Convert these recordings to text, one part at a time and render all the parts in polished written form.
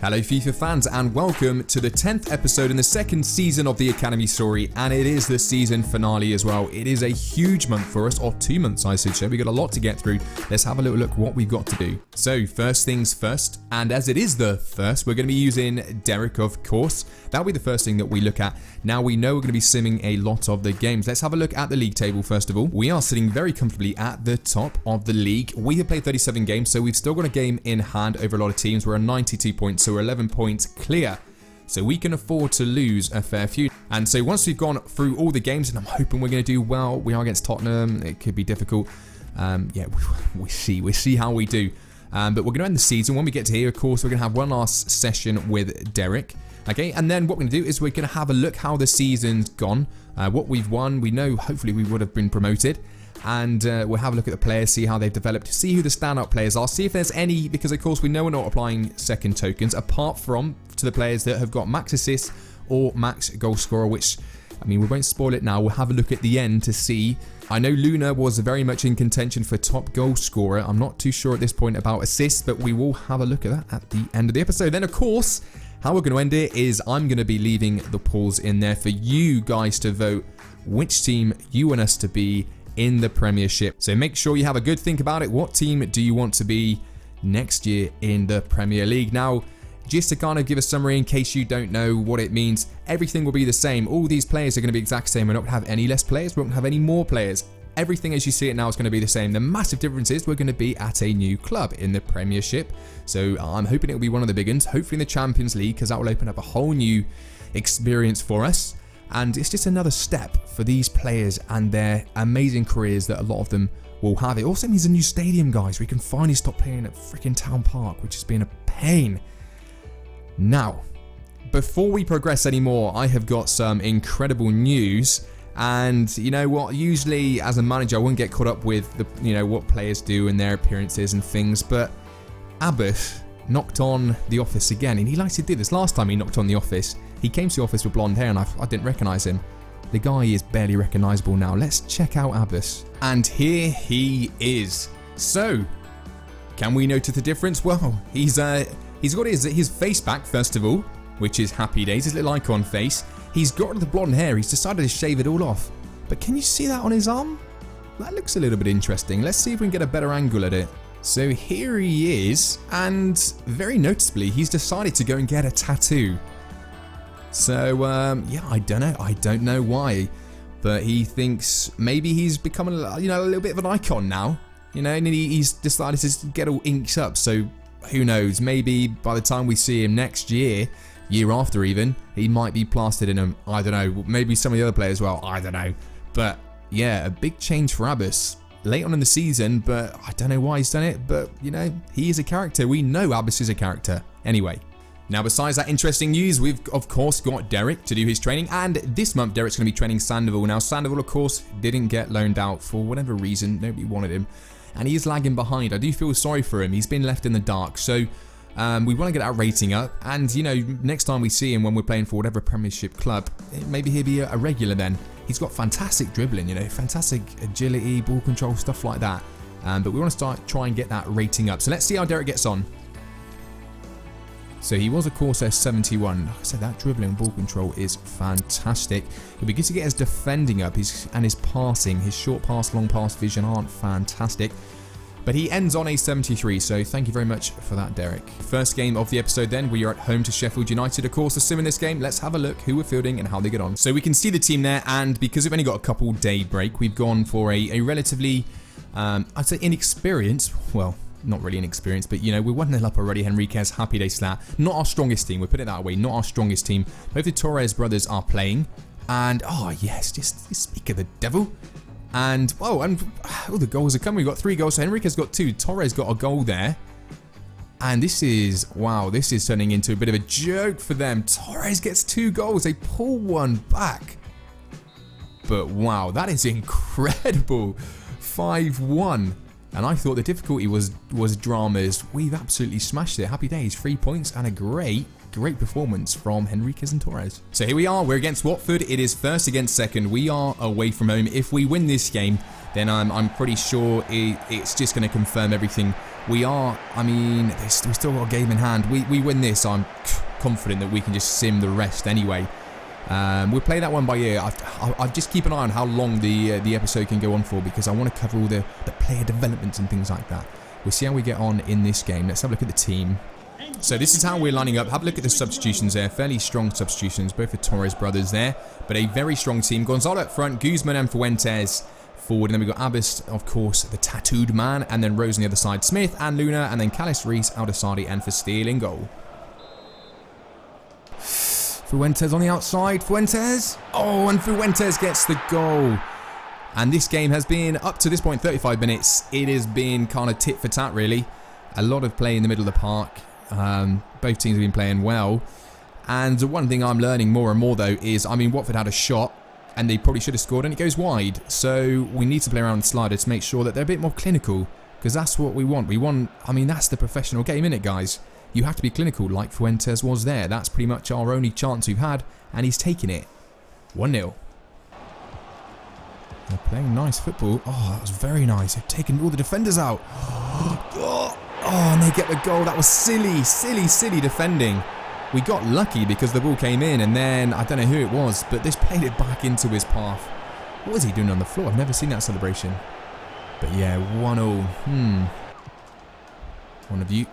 Hello FIFA fans and welcome to the 10th episode in the second season of the Academy story, and it is the season finale as well. It is a huge month for us, or 2 months I should say. We got a lot to get through. Let's have a little look what we've got to do. So first things first, and as it is the first, we're going to be using Derek, of course. That'll be the first thing that we look at. Now we know we're going to be simming a lot of the games. Let's have a look at the league table first of all. We are sitting very comfortably at the top of the league. We have played 37 games, so we've still got a game in hand over a lot of teams. We're on 92 points, so we're 11 points clear. So we can afford to lose a fair few. And so once we've gone through all the games, and I'm hoping we're going to do well. We are against Tottenham. It could be difficult. Yeah, we see how we do. But we're going to end the season. When we get to here, of course, we're going to have one last session with Derek. Okay, and then what we're going to do is we're going to have a look how the season's gone. What we've won. We know hopefully we would have been promoted. And we'll have a look at the players, see how they've developed, see who the standout players are, see if there's any, because of course we know we're not applying second tokens, apart from to the players that have got max assists or max goal scorer, which, I mean, we won't spoil it now. We'll have a look at the end to see. I know Luna was very much in contention for top goal scorer. I'm not too sure at this point about assists, but we will have a look at that at the end of the episode. Then, of course, how we're going to end it is I'm going to be leaving the polls in there for you guys to vote which team you want us to be in the Premiership. So make sure you have a good think about it. What team do you want to be next year in the Premier League? Now, just to kind of give a summary in case you don't know what it means, everything will be the same. All these players are going to be exact same. We're not going to have any less players. We won't have any more players. Everything as you see it now is going to be the same. The massive difference is we're going to be at a new club in the Premiership. So I'm hoping it will be one of the big ones, hopefully in the Champions League, because that will open up a whole new experience for us. And it's just another step for these players and their amazing careers that a lot of them will have. It also means a new stadium, guys. We can finally stop playing at freaking Town Park, which has been a pain. Now, before we progress anymore, I have got some incredible news. And you know what? Usually, as a manager, I wouldn't get caught up with the, what players do and their appearances and things. But Abbas knocked on the office again, and he likes to do this. Last time he knocked on the office, he came to the office with blonde hair, and I didn't recognise him. The guy is barely recognisable now. Let's check out Abbas. And here he is. So, can we notice the difference? Well, he's got his face back, first of all, which is happy days, his little icon face. He's got the blonde hair. He's decided to shave it all off. But can you see that on his arm? That looks a little bit interesting. Let's see if we can get a better angle at it. So here he is, and very noticeably, he's decided to go and get a tattoo. So, yeah, I don't know why, but he thinks maybe he's become a little bit of an icon now, and he's decided to get all inked up. So who knows, maybe by the time we see him next year after even, he might be plastered in them. I don't know, maybe some of the other players, well, I don't know. But yeah, a big change for Abbas. Late on in the season, but I don't know why he's done it, but he is a character. We know Abbas is a character. Anyway. Now, besides that interesting news, we've, of course, got Derek to do his training. And this month, Derek's going to be training Sandoval. Now, Sandoval, of course, didn't get loaned out for whatever reason. Nobody wanted him. And he is lagging behind. I do feel sorry for him. He's been left in the dark. So, we want to get that rating up. And, next time we see him when we're playing for whatever Premiership club, maybe he'll be a regular then. He's got fantastic dribbling, fantastic agility, ball control, stuff like that. But we want to try and get that rating up. So, let's see how Derek gets on. So he was, of course, a 71. Like I said, that dribbling and ball control is fantastic. It'll be good to get his defending up and his passing. His short pass, long pass vision aren't fantastic. But he ends on a 73, so thank you very much for that, Derek. First game of the episode then, we are at home to Sheffield United. Of course, the sim in this game, let's have a look who we're fielding and how they get on. So we can see the team there, and because we've only got a couple day break, we've gone for a relatively, I'd say inexperienced, well, not really inexperienced, but we're 1-0 up already. Henriquez, happy days to that. Not our strongest team, we'll put it that way, not our strongest team. Both the Torres brothers are playing, and oh yes, just speak of the devil. And the goals are coming. We've got 3 goals, so Henriquez got 2, Torres got a goal there. And this is turning into a bit of a joke for them. Torres gets 2 goals, they pull one back. But wow, that is incredible. 5-1. And I thought the difficulty was dramas. We've absolutely smashed it. Happy days, 3 points and a great performance from Henriquez and Torres. So here we are. We're against Watford. It is first against second. We are away from home. If we win this game, then I'm pretty sure it's just going to confirm everything we are, I mean, we still got a game in hand. We win this, I'm confident that we can just sim the rest anyway. We'll play that one by ear. I'll just keep an eye on how long the episode can go on for, because I want to cover all the player developments and things like that. We'll see how we get on in this game. Let's have a look at the team. So this is how we're lining up. Have a look at the substitutions there. Fairly strong substitutions, both the Torres brothers there. But a very strong team. Gonzalo up front, Guzman and Fuentes forward. And then we've got Abbas, of course, the tattooed man. And then Rose on the other side. Smith and Luna. And then Callis, Reese, Aldasadi and Fastil in goal. Fuentes on the outside. Fuentes. Oh, and Fuentes gets the goal. And this game has been, up to this point, 35 minutes. It has been kind of tit for tat, really. A lot of play in the middle of the park. Both teams have been playing well. And one thing I'm learning more and more, though, is, I mean, Watford had a shot. And they probably should have scored, and it goes wide. So we need to play around the slider to make sure that they're a bit more clinical. Because that's what we want. I mean, that's the professional game, innit, guys? You have to be clinical like Fuentes was there. That's pretty much our only chance we've had. And he's taking it. 1-0. They're playing nice football. Oh, that was very nice. They've taken all the defenders out. Oh, and they get the goal. That was silly, silly, silly defending. We got lucky because the ball came in, and then, I don't know who it was, but this played it back into his path. What was he doing on the floor? I've never seen that celebration. But yeah, 1-0. One of you.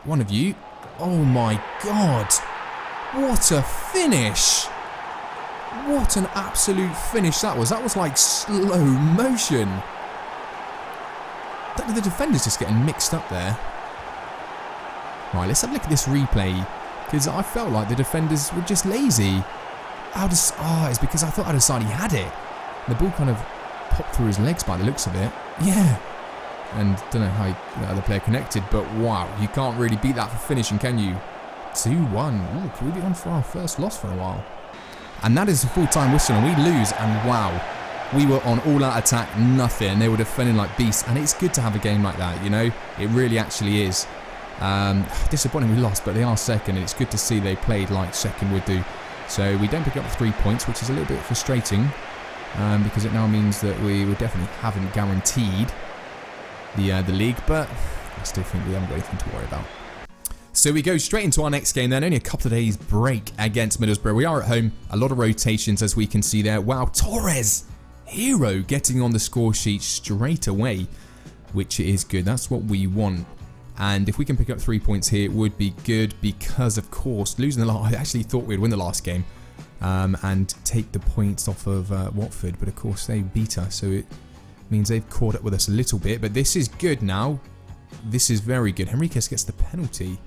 One of you. Oh my God. What a finish. What an absolute finish that was. That was like slow motion. The defender's just getting mixed up there. Right, let's have a look at this replay. Because I felt like the defenders were just lazy. It's because I thought Aldasadi had it. The ball kind of popped through his legs by the looks of it. Yeah. And don't know how the other player connected, but wow, you can't really beat that for finishing, can you? 2-1. Ooh, could we be on for our first loss for a while? And that is the full-time whistle, and we lose, and wow. We were on all-out attack, nothing. They were defending like beasts, and it's good to have a game like that, you know? It really actually is. Disappointing we lost, but they are second, and it's good to see they played like second would do. So we don't pick up the 3 points, which is a little bit frustrating, because it now means that we definitely haven't guaranteed the league, but I still think we haven't got anything to worry about. So we go straight into our next game then, only a couple of days break against Middlesbrough. We are at home, a lot of rotations as we can see there. Wow, Torres, hero, getting on the score sheet straight away, which is good. That's what we want. And if we can pick up 3 points here, it would be good because, of course, losing the last, I actually thought we'd win the last game and take the points off of Watford, but of course they beat us, so it means they've caught up with us a little bit. But this is good now. This is very good. Henriquez gets the penalty.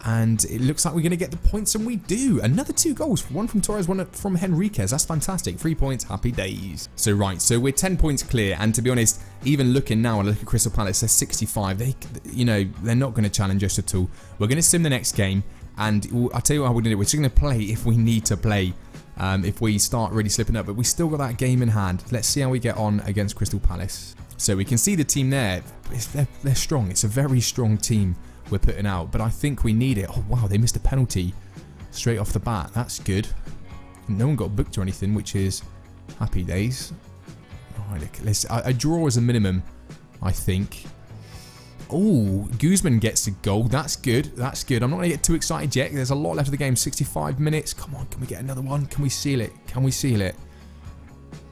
And it looks like we're going to get the points, and we do. Another 2 goals. One from Torres, one from Henriquez. That's fantastic. 3 points. Happy days. So, right. So, we're 10 points clear. And to be honest, even looking now, I look at Crystal Palace. They're 65. They're not going to challenge us at all. We're going to sim the next game. And I'll tell you what we're going to do. We're just going to play if we need to play. If we start really slipping up. But we still got that game in hand. Let's see how we get on against Crystal Palace. So, we can see the team there. They're strong. It's a very strong team we're putting out, but I think we need it. Oh wow, they missed a penalty straight off the bat. That's good. No one got booked or anything, which is happy days. Alright, a draw is a minimum, I think. Oh, Guzman gets a goal. That's good. That's good. I'm not going to get too excited yet. There's a lot left of the game. 65 minutes. Come on, can we get another one? Can we seal it? Can we seal it?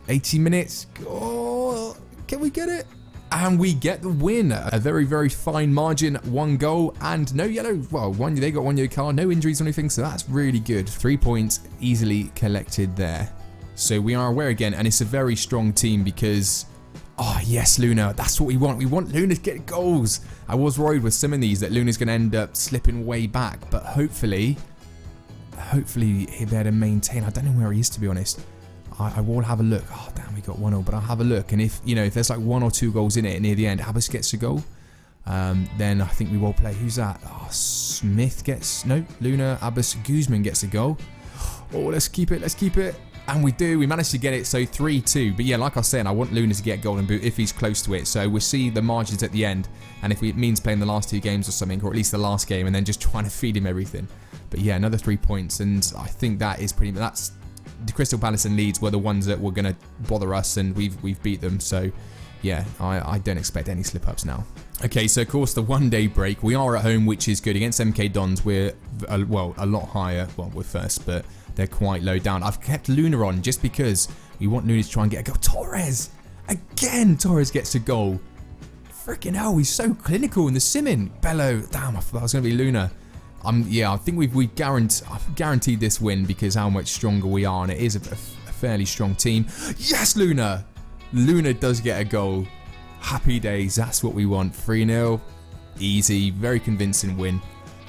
80 minutes. Oh, can we get it? And we get the win. A very, very fine margin. 1 goal and no yellow. Well, they got 1 yellow card. No injuries or anything. So that's really good. 3 points easily collected there. So we are aware again. And it's a very strong team because... Oh, yes, Luna. That's what we want. We want Luna to get goals. I was worried with some of these that Luna's going to end up slipping way back. But hopefully he'll be able to maintain. I don't know where he is, to be honest. I will have a look. Oh, damn, we got 1-0, but I'll have a look. And if there's like 1 or 2 goals in it near the end, Abbas gets a goal, then I think we will play. Who's that? Oh, Smith gets... No, Luna, Abbas, Guzman gets a goal. Oh, let's keep it. Let's keep it. And we do. We managed to get it, so 3-2. But yeah, like I said, I want Luna to get golden boot if he's close to it. So we'll see the margins at the end. And if it means playing the last 2 games or something, or at least the last game, and then just trying to feed him everything. But yeah, another 3 points. And I think that is pretty... The Crystal Palace and Leeds were the ones that were going to bother us, and we've beat them. So yeah, I don't expect any slip-ups now. Okay, so of course the one-day break. We are at home, which is good. Against MK Dons, we're, well, a lot higher. Well, we're first, but they're quite low down. I've kept Luna on just because we want Luna to try and get a goal. Torres! Again, Torres gets a goal. Freaking hell, he's so clinical in the simming. Bello. Damn, I thought that was going to be Luna. Yeah, I think we've guaranteed this win because how much stronger we are, and it is a fairly strong team. Yes, Luna! Luna does get a goal. Happy days, that's what we want. 3-0, easy, very convincing win.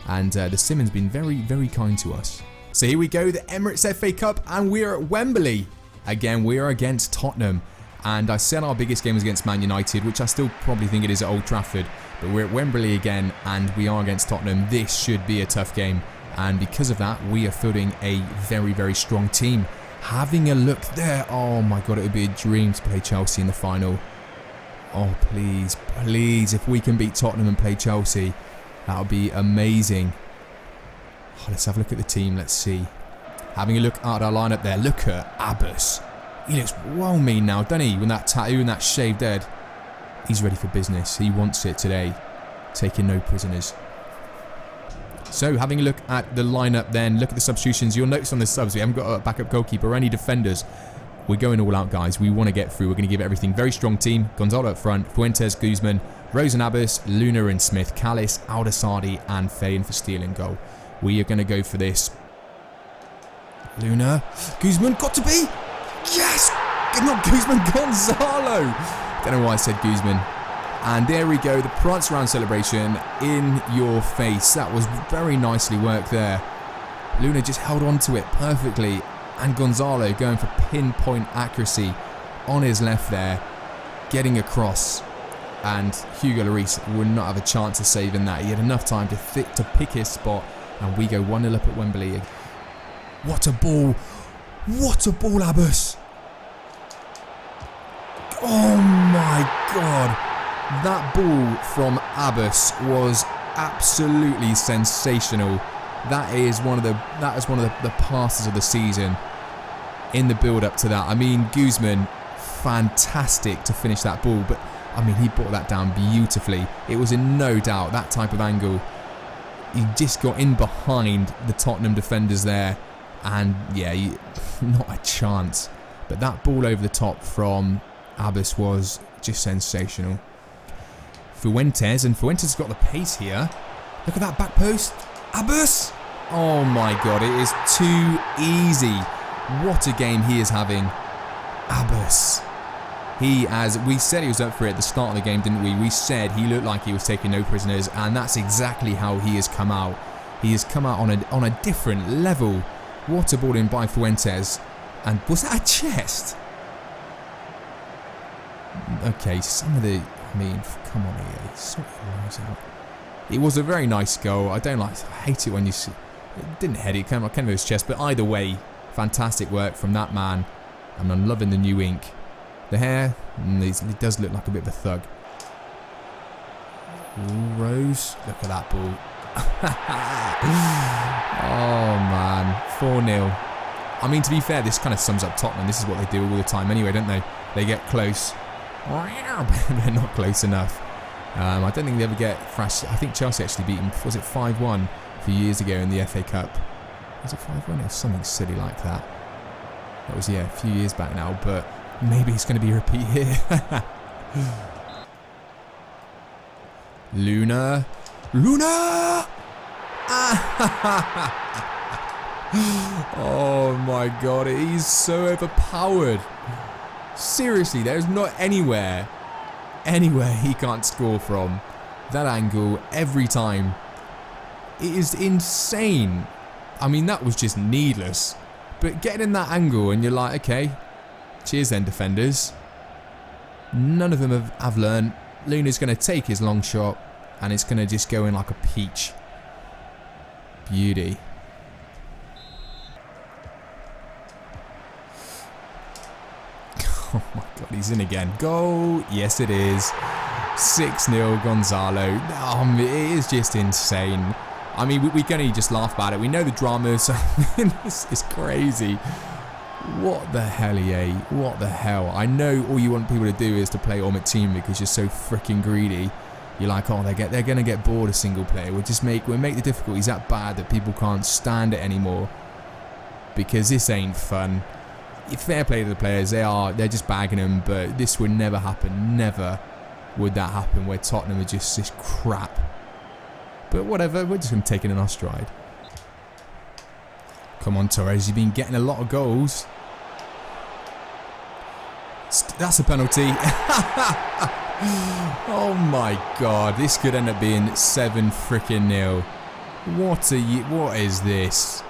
And the Simmons been very, very kind to us. So here we go, the Emirates FA Cup, and we're at Wembley. Again, we are against Tottenham. And I said our biggest game was against Man United, which I still probably think it is at Old Trafford. But we're at Wembley again, and we are against Tottenham. This should be a tough game. And because of that, we are fielding a very, very strong team. Having a look there. Oh my God, it would be a dream to play Chelsea in the final. Oh, please, please, if we can beat Tottenham and play Chelsea, that would be amazing. Oh, let's have a look at the team. Let's see. Having a look at our lineup there. Look at Abbas. He looks well mean now, doesn't he? With that tattoo and that shaved head. He's ready for business. He wants it today. Taking no prisoners. So, having a look at the lineup then. Look at the substitutions. You'll notice on the subs, we haven't got a backup goalkeeper or any defenders. We're going all out, guys. We want to get through. We're going to give everything. Very strong team. Gonzalo up front. Fuentes, Guzman, Rose and Abbas, Luna and Smith, Callis, Aldasardi and Faye for stealing goal. We are going to go for this. Luna. Guzman, got to be. Yes! Not Guzman, Gonzalo. Don't know why I said Guzman. And there we go. The prance round celebration in your face. That was very nicely worked there. Luna just held on to it perfectly. And Gonzalo going for pinpoint accuracy on his left there, getting across, and Hugo Lloris would not have a chance of saving that. He had enough time to pick his spot, and we go 1-0 up at Wembley. What a ball! What a ball, Abbas! Oh my God! That ball from Abbas was absolutely sensational. That is one of the passes of the season in the build-up to that. I mean, Guzman, fantastic to finish that ball, but I mean, he brought that down beautifully. It was in no doubt that type of angle. He just got in behind the Tottenham defenders there, and yeah, not a chance. But that ball over the top from Abbas was just sensational. Fuentes, and Fuentes has got the pace here. Look at that back post. Abbas! Oh my God, it is too easy. What a game he is having. Abbas. He, as we said he was up for it at the start of the game, didn't we? We said he looked like he was taking no prisoners, and that's exactly how he has come out. He has come out on a different level. What a ball in by Fuentes. And was that a chest? Okay, some of the... I mean, come on here. Sort your eyes out. It was a very nice goal. I hate it when you see... It didn't head it, came out of his chest, but either way, fantastic work from that man. And I'm loving the new ink. The hair, he does look like a bit of a thug. Ooh, Rose, look at that ball. Oh man, 4-0. I mean, to be fair, this kind of sums up Tottenham. This is what they do all the time anyway, don't they? They get close. They're not close enough. I don't think they ever get thrashed. I think Chelsea actually beat them, was it 5-1 a few years ago in the FA Cup? Was it 5-1 or something silly like that? That was, yeah, a few years back now, but maybe it's going to be a repeat here. Luna. Luna! Oh my God, he's so overpowered. Seriously, there's not anywhere he can't score from. That angle, every time. It is insane. I mean, that was just needless. But getting in that angle and you're like, okay, cheers then, defenders. None of them have learned. Luna's going to take his long shot and it's going to just go in like a peach. Beauty. Oh my God, he's in again. Goal. Yes, it is. 6-0 Gonzalo. It is just insane. I mean, we can only just laugh about it. We know the drama, so this is crazy. What the hell, EA? What the hell? I know all you want people to do is to play Ultimate Team because you're so freaking greedy. You're like, oh, they're gonna get bored of single player. We'll make the difficulties that bad that people can't stand it anymore. Because this ain't fun. Fair play to the players, they're just bagging them, but this would never happen. Never would that happen where Tottenham are just this crap. But whatever, we're just gonna take it in our stride. Come on, Torres, you've been getting a lot of goals. That's a penalty. Oh my god, this could end up being 7-0. What is this?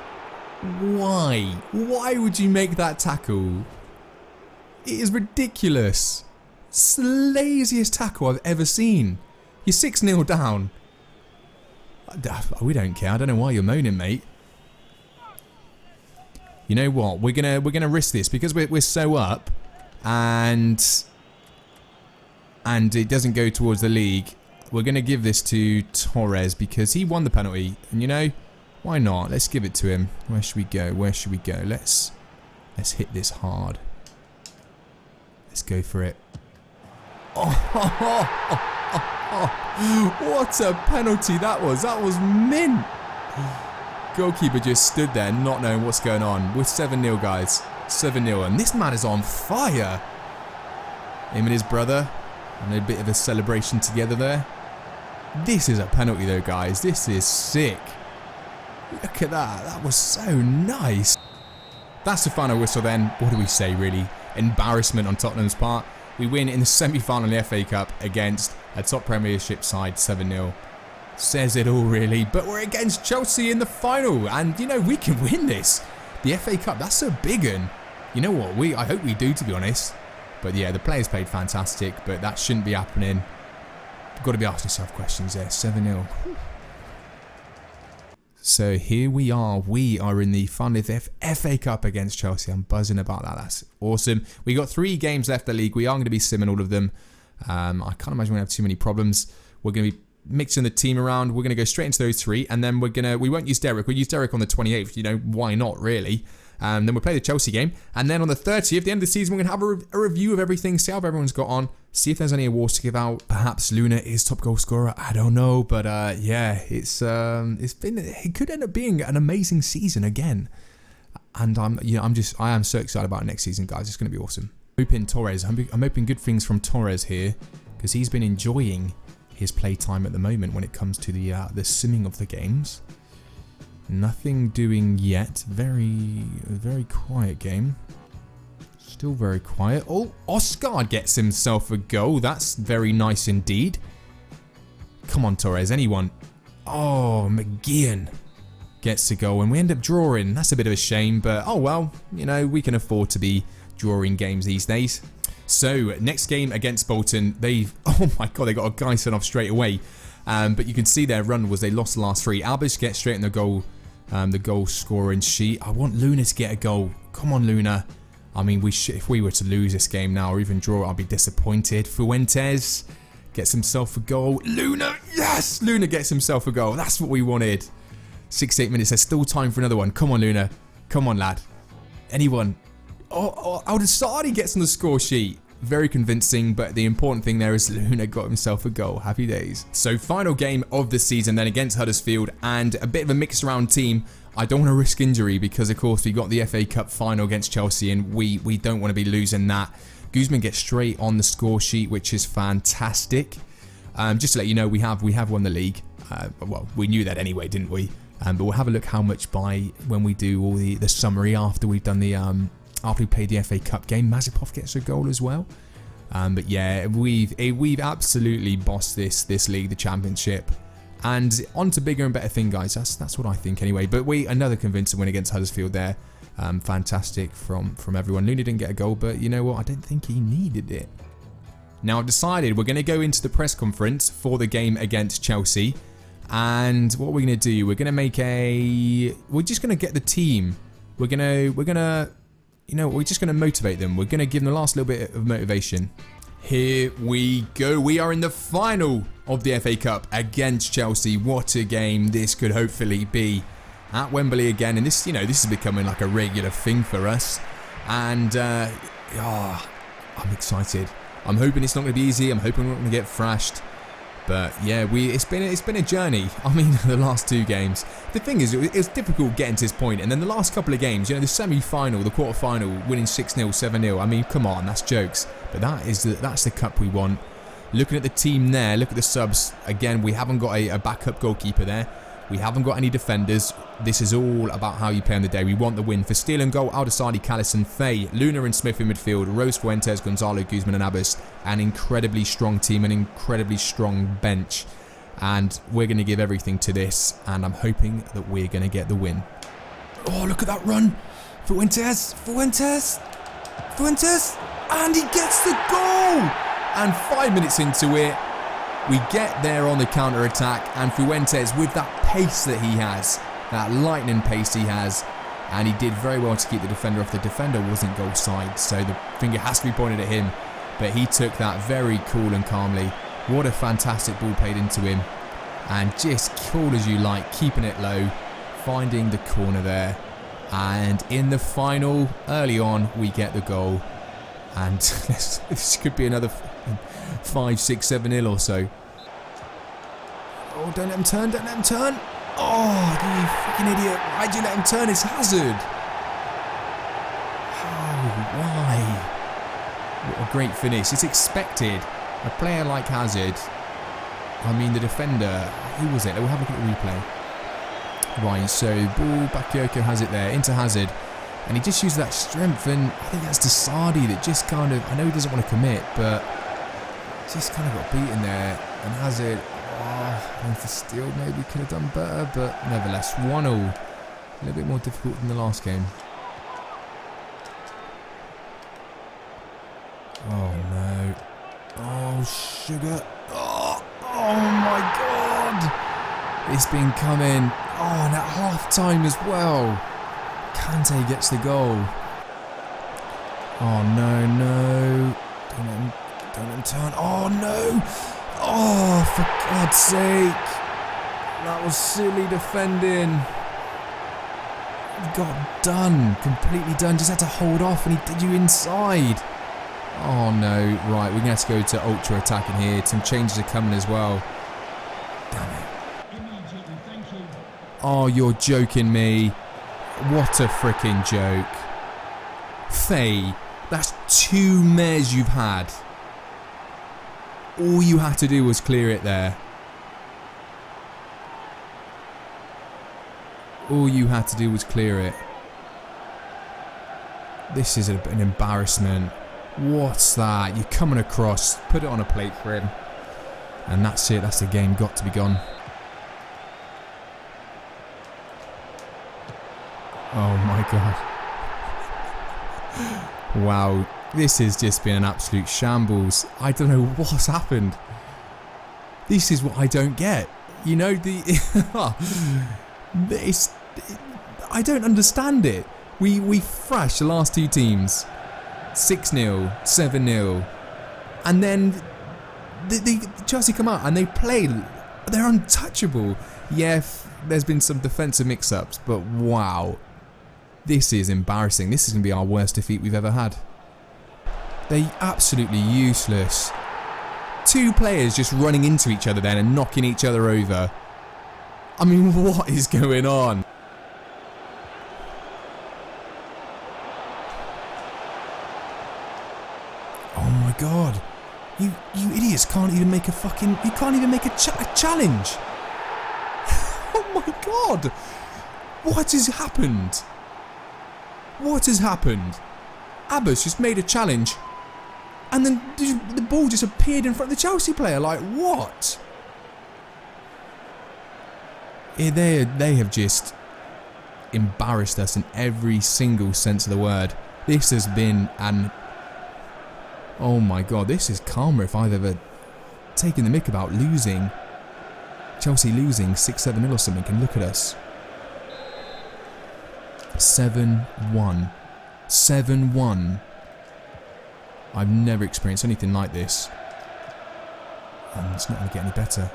Why? Why would you make that tackle? It is ridiculous. It's the laziest tackle I've ever seen. You're 6-0 down. We don't care. I don't know why you're moaning, mate. You know what? We're gonna risk this because we're so up, and it doesn't go towards the league. We're gonna give this to Torres because he won the penalty, and you know, why not? Let's give it to him. Where should we go? Where should we go? Let's hit this hard. Let's go for it. Oh, what a penalty that was! That was mint. Goalkeeper just stood there not knowing what's going on. We're 7-0, guys. 7-0. And this man is on fire. Him and his brother. And a bit of a celebration together there. This is a penalty though, guys. This is sick. Look at that. That was so nice. That's the final whistle then. What do we say, really? Embarrassment on Tottenham's part. We win in the semi-final of the FA Cup against a top Premiership side, 7-0. Says it all, really. But we're against Chelsea in the final, and you know we can win this. The FA Cup, that's a big one. You know what? I hope we do, to be honest. But yeah, the players played fantastic, but that shouldn't be happening. Got to be asking yourself questions there. 7-0. So here we are. We are in the final of the FA Cup against Chelsea. I'm buzzing about that. That's awesome. We got 3 games left in the league. We are going to be simming all of them. I can't imagine we're going to have too many problems. We're going to be mixing the team around. We're going to go straight into those 3, and then we won't use Derek. We'll use Derek on the 28th. You know, why not, really? Then we'll play the Chelsea game, and then on the 30th, the end of the season, we're going to have a review of everything, see how everyone's got on, see if there's any awards to give out. Perhaps Luna is top goal scorer. I don't know, but yeah, it could end up being an amazing season again. And I am so excited about next season, guys. It's going to be awesome. I'm hoping good things from Torres here, because he's been enjoying his playtime at the moment when it comes to the simming of the games. Nothing doing yet. Very, very quiet game. Still very quiet. Oh, Oscar gets himself a goal. That's very nice indeed. Come on, Torres. Anyone? Oh, McGeehan gets a goal, and we end up drawing. That's a bit of a shame, but oh well. You know, we can afford to be drawing games these days. So, next game against Bolton, oh my god, they got a guy sent off straight away. But you can see their run was they lost the last 3. Abbas gets straight in the goal scoring sheet. I want Luna to get a goal. Come on, Luna. I mean, if we were to lose this game now or even draw it, I'd be disappointed. Fuentes gets himself a goal. Luna, yes! Luna gets himself a goal. That's what we wanted. 6-8 minutes. There's still time for another one. Come on, Luna. Come on, lad. Anyone? Oh, Al-Dassadi gets on the score sheet. Very convincing, but the important thing there is Luna got himself a goal. Happy days. So final game of the season then against Huddersfield, and a bit of a mixed around team. I don't want to risk injury because of course we got the FA Cup final against Chelsea, and we don't want to be losing that. Guzman gets straight on the score sheet, which is fantastic. Just to let you know, we have won the league. Well, we knew that anyway, didn't we? But we'll have a look how much by when we do all the summary after we've done the after we played the FA Cup game. Mazipov gets a goal as well. But yeah, we've absolutely bossed this league, the Championship, and on to bigger and better things, guys. That's what I think anyway. But another convincing win against Huddersfield there. Fantastic from everyone. Luna didn't get a goal, but you know what? I don't think he needed it. Now I've decided we're going to go into the press conference for the game against Chelsea, and what we're going to do, we're just going to get the team. We're just going to motivate them. We're going to give them the last little bit of motivation. Here we go. We are in the final of the FA Cup against Chelsea. What a game this could hopefully be at Wembley again. And this is becoming like a regular thing for us. And I'm excited. I'm hoping it's not going to be easy. I'm hoping we're not going to get thrashed. But yeah, it's been a journey. I mean, the last 2 games. The thing is, it was difficult getting to this point, and then the last couple of games, you know, the semi-final, the quarter-final, winning 6-0, 7-0. I mean, come on, that's jokes. But that's the cup we want. Looking at the team there, look at the subs. Again, we haven't got a backup goalkeeper there. We haven't got any defenders. This is all about how you play on the day. We want the win. For steal and goal, Aldasani, Callison, Faye, Luna and Smith in midfield, Rose Fuentes, Gonzalo, Guzman and Abbas. An incredibly strong team, an incredibly strong bench. And we're going to give everything to this. And I'm hoping that we're going to get the win. Oh, look at that run. Fuentes. And he gets the goal. And 5 minutes into it, we get there on the counter-attack, and Fuentes, with that pace that he has, that lightning pace he has, and he did very well to keep the defender off. The defender wasn't goal side, so the finger has to be pointed at him, but he took that very cool and calmly. What a fantastic ball played into him, and just cool as you like, keeping it low, finding the corner there, and in the final, early on, we get the goal, and this could be another 5, 6, 7-0 or so. Oh, don't let him turn, Oh, you freaking idiot. Why'd you let him turn? It's Hazard. Oh, why? What a great finish. It's expected. A player like Hazard, I mean the defender, who was it? We'll have a look at the replay. Right, so ball, Bakayoko has it there, into Hazard. And he just used that strength, and I think that's Desardi that just kind of, I know he doesn't want to commit, but just kind of got beaten there. And Hazard, going for steal, maybe could have done better, but nevertheless, 1-0. A little bit more difficult than the last game. Oh no. Oh, sugar. Oh my god. It's been coming. Oh, and at half time as well. Kante gets the goal. Oh no. Don't let him turn. Oh no. Oh, for God's sake. That was silly defending. Got done. Completely done. Just had to hold off and he did you inside. Oh no. Right, we're going to have to go to ultra attacking here. Some changes are coming as well. Damn it. Oh, you're joking me. What a freaking joke. Faye, that's 2 mares you've had. All you had to do was clear it there. All you had to do was clear it. This is an embarrassment. What's that? You're coming across. Put it on a plate for him. And that's it. That's the game. Got to be gone. Oh my god. Wow. This has just been an absolute shambles. I don't know what's happened. This is what I don't get. You know, I don't understand it. We thrashed the last 2 teams. 6-0, 7-0. And then the Chelsea come out and they play. They're untouchable. Yeah, there's been some defensive mix-ups, but wow. This is embarrassing. This is going to be our worst defeat we've ever had. They're absolutely useless. 2 players just running into each other then and knocking each other over. I mean, what is going on? Oh my god. You idiots can't even make a fucking... You can't even make a challenge. Oh my god. What has happened? What has happened? Abbas just made a challenge and then the ball just appeared in front of the Chelsea player. Like, what? Yeah, they have just embarrassed us in every single sense of the word. This has been an... Oh my god, this is karma if I've ever taken the mick about losing. Chelsea losing 6-7-0 or something, and look at us. 7-1. 7-1. I've never experienced anything like this. And it's not going to get any better.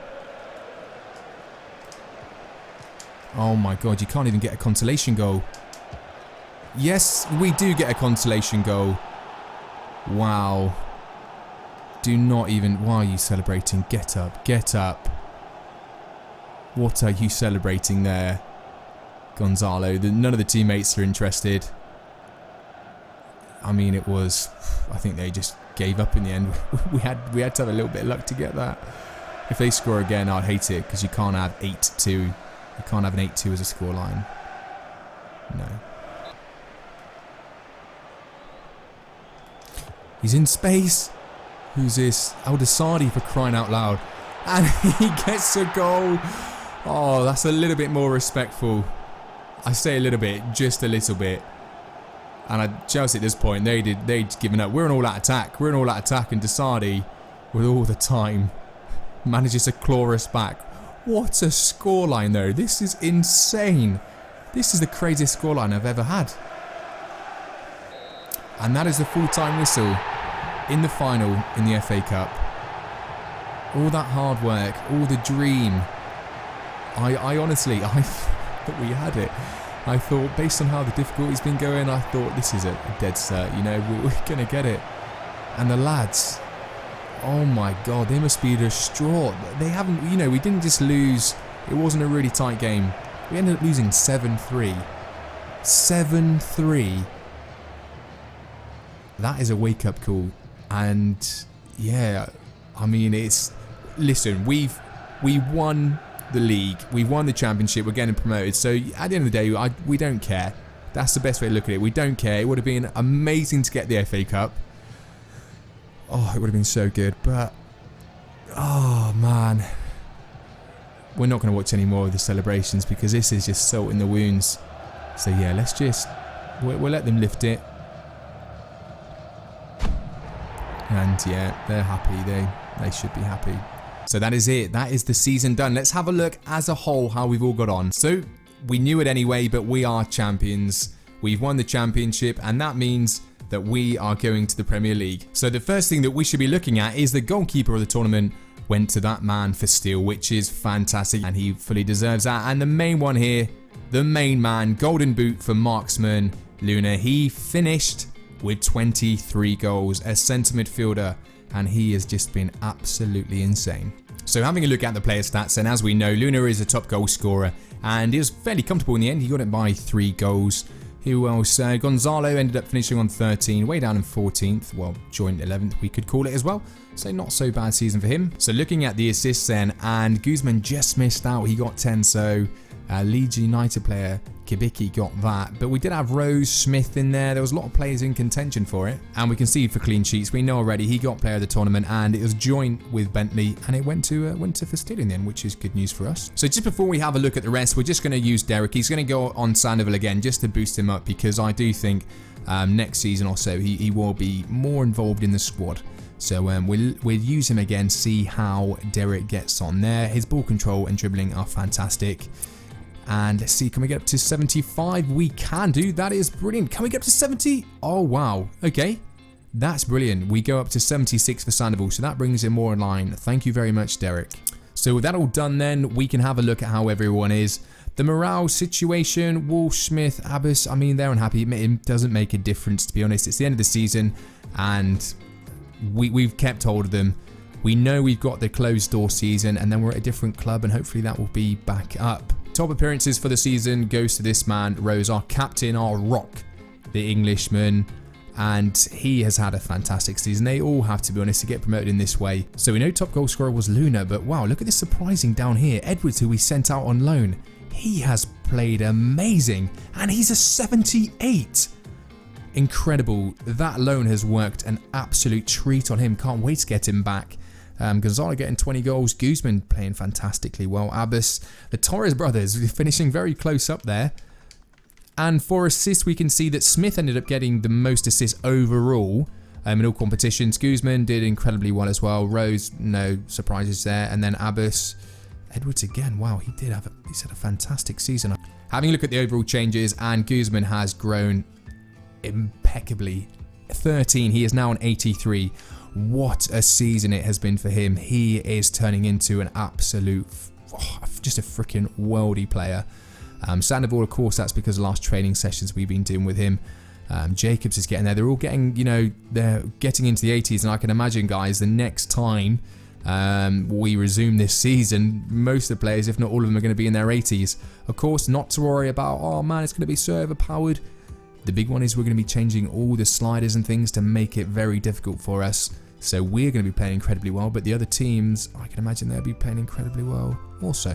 Oh my god, you can't even get a consolation goal. Yes, we do get a consolation goal. Wow. Do not even... Why are you celebrating? Get up. Get up. What are you celebrating there, Gonzalo? None of the teammates are interested. I mean, it was... I think they just gave up in the end. We had to have a little bit of luck to get that. If they score again, I'd hate it because you can't have 8-2. You can't have an 8-2 as a scoreline. No. He's in space. Who's this? Al-Dasadi, for crying out loud. And he gets a goal. Oh, that's a little bit more respectful. I say a little bit, just a little bit. And Chelsea at this point, they'd given up. We're an all-out attack. We're an all-out attack, and Dasadi, with all the time, manages to claw us back. What a scoreline, though. This is insane. This is the craziest scoreline I've ever had. And that is the full-time whistle in the final in the FA Cup. All that hard work, all the dream. I honestly, I thought we had it. I thought, based on how the difficulty's been going, I thought this is a dead cert, you know, we're going to get it. And the lads, oh my God, they must be distraught. They haven't, you know, we didn't just lose. It wasn't a really tight game. We ended up losing 7-3. 7-3. That is a wake-up call. And yeah, I mean, it's... Listen, we won the league. We won the championship. We're getting promoted. So at the end of the day, we don't care. That's the best way to look at it. We don't care. It would have been amazing to get the FA Cup. Oh, it would have been so good. But, oh, man. We're not going to watch any more of the celebrations because this is just salt in the wounds. So yeah, let's just... We'll let them lift it. And yeah, they're happy. They should be happy. So that is it. That is the season done. Let's have a look as a whole how we've all got on. So we knew it anyway, but we are champions. We've won the championship, and that means that we are going to the Premier League. So the first thing that we should be looking at is the goalkeeper of the tournament went to that man for steel, which is fantastic, and he fully deserves that. And the main one here, the main man, golden boot for marksman Luna. He finished with 23 goals as centre midfielder, and he has just been absolutely insane. So having a look at the player stats, and as we know, Luna is a top goal scorer, and he was fairly comfortable in the end. He got it by 3 goals. Who else? Gonzalo ended up finishing on 13, way down in 14th, well, joint 11th we could call it as well. So not so bad season for him. So looking at the assists then, and Guzman just missed out, he got 10, so Leeds United player Kibiki got that, but we did have Rose, Smith in there. There was a lot of players in contention for it, and we can see for clean sheets, we know already he got player of the tournament, and it was joint with Bentley, and it went to Fastil in the end, which is good news for us. So just before we have a look at the rest, we're just going to use Derek. He's going to go on Sandoval again just to boost him up, because I do think next season or so he will be more involved in the squad. So we'll use him again, see how Derek gets on there. His ball control and dribbling are fantastic. And let's see, can we get up to 75? We can do. That is brilliant. Can we get up to 70? Oh, wow. Okay. That's brilliant. We go up to 76 for Sandoval, so that brings him more in line. Thank you very much, Derek. So with that all done then, we can have a look at how everyone is. The morale situation, Walsh, Smith, Abbas, I mean, they're unhappy. It doesn't make a difference, to be honest. It's the end of the season, and we've kept hold of them. We know we've got the closed door season, and then we're at a different club, and hopefully that will be back up. Top appearances for the season goes to this man, Rose, our captain, our rock, the Englishman, and he has had a fantastic season. They all have, to be honest, to get promoted in this way. So we know top goal scorer was Luna, but wow, look at this surprising down here. Edwards, who we sent out on loan, he has played amazing, and he's a 78. Incredible. That loan has worked an absolute treat on him. Can't wait to get him back. Gonzalo getting 20 goals. Guzman playing fantastically well. Abbas, the Torres brothers finishing very close up there. And for assists, we can see that Smith ended up getting the most assists overall in all competitions. Guzman did incredibly well as well. Rose, no surprises there. And then Abbas, Edwards again. Wow, he's had a fantastic season. Having a look at the overall changes, and Guzman has grown impeccably. 13, he is now an 83. What a season it has been for him. He is turning into an absolute, just a freaking worldy player. Sandoval, of course, that's because of the last training sessions we've been doing with him. Jacobs is getting there. They're all getting, they're getting into the 80s, and I can imagine, guys, the next time we resume this season, most of the players, if not all of them, are going to be in their 80s. Of course, not to worry about, oh man, it's going to be so overpowered. The big one is we're going to be changing all the sliders and things to make it very difficult for us. So we're going to be playing incredibly well, but the other teams, I can imagine they'll be playing incredibly well also.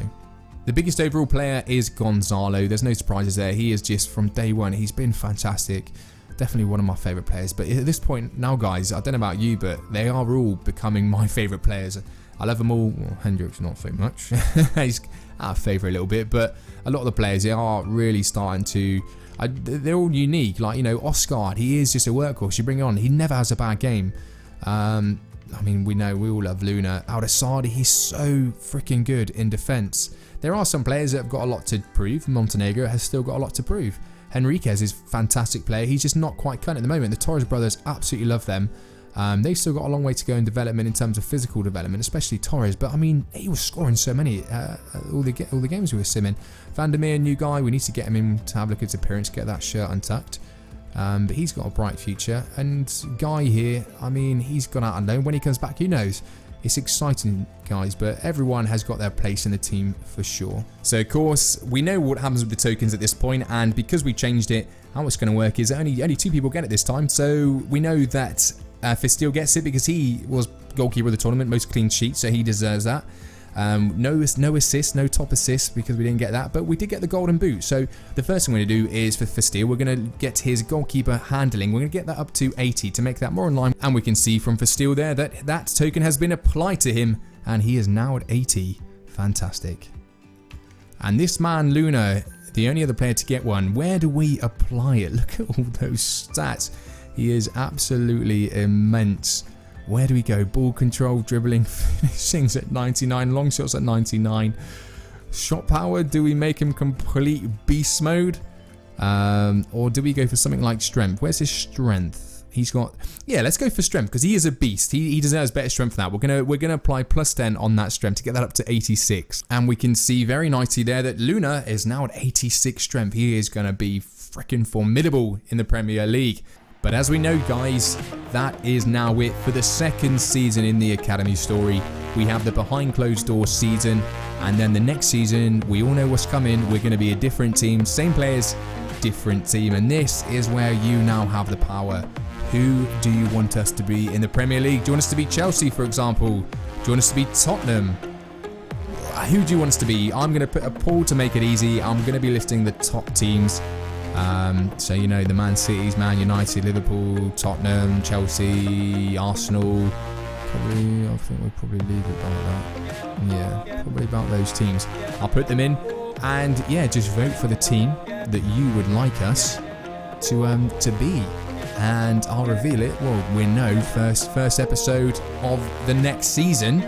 The biggest overall player is Gonzalo. There's no surprises there. He is just, from day one, he's been fantastic. Definitely one of my favourite players. But at this point now, guys, I don't know about you, but they are all becoming my favourite players. I love them all. Well, Hendrick's not so much. He's out of favour a little bit. But a lot of the players, they are really starting to... they're all unique. Like, Oscar, he is just a workhorse. You bring it on. He never has a bad game. I mean, we all love Luna. Aldasadi, he's so freaking good in defence. There are some players that have got a lot to prove. Montenegro has still got a lot to prove. Henriquez is a fantastic player. He's just not quite cut at the moment. The Torres brothers, absolutely love them. They've still got a long way to go in development in terms of physical development, especially Torres. But I mean, he was scoring so many all the games we were simming. Vandermeer, new guy. We need to get him in to have a look at his appearance, get that shirt untucked. But he's got a bright future. And Guy here, I mean, he's gone out on loan. When he comes back, who knows? It's exciting, guys, but everyone has got their place in the team for sure. So, of course, we know what happens with the tokens at this point, and because we changed it, how it's going to work is only 2 people get it this time. So we know that Fisteel gets it because he was goalkeeper of the tournament, most clean sheets, so he deserves that. No assists, no top assists because we didn't get that, but we did get the golden boot. So the first thing we're going to do is for Fisteel, we're going to get his goalkeeper handling. We're going to get that up to 80 to make that more in line. And we can see from Fisteel there that that token has been applied to him and he is now at 80. Fantastic. And this man, Luna, the only other player to get one, where do we apply it? Look at all those stats. He is absolutely immense. Where do we go? Ball control, dribbling, finishing's at 99, long shots at 99. Shot power, do we make him complete beast mode? Or do we go for something like strength? Where's his strength? He's got... Yeah, let's go for strength because he is a beast. He deserves better strength than that. We're gonna apply plus 10 on that strength to get that up to 86. And we can see very nicely there that Luna is now at 86 strength. He is going to be freaking formidable in the Premier League. But as we know, guys, that is now it for the second season in the Academy story. We have the behind closed doors season, and then the next season, we all know what's coming. We're going to be a different team, same players, different team. And this is where you now have the power. Who do you want us to be in the Premier League? Do you want us to be Chelsea, for example? Do you want us to be Tottenham? Who do you want us to be? I'm going to put a poll to make it easy. I'm going to be listing the top teams. So, the Man Cities, Man United, Liverpool, Tottenham, Chelsea, Arsenal. I think we'll probably leave it like that. Yeah, probably about those teams. I'll put them in and, yeah, just vote for the team that you would like us to be. And I'll reveal it. Well, we know first episode of the next season,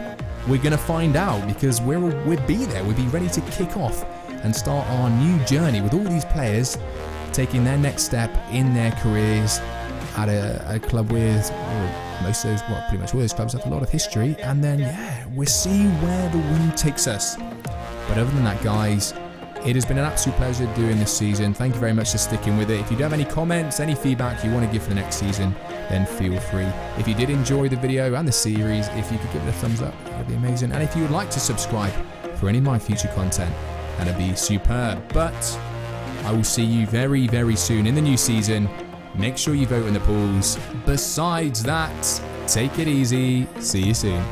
we're going to find out because we'll be there. We'll be ready to kick off and start our new journey with all these players taking their next step in their careers at a club with pretty much all those clubs have a lot of history. And then, yeah, we'll see where the wind takes us. But other than that, guys, it has been an absolute pleasure doing this season. Thank you very much for sticking with it. If you do have any comments, any feedback you want to give for the next season, then feel free. If you did enjoy the video and the series, if you could give it a thumbs up, that would be amazing. And if you would like to subscribe for any of my future content, that'd be superb. But I will see you very, very soon in the new season. Make sure you vote in the polls. Besides that, take it easy. See you soon.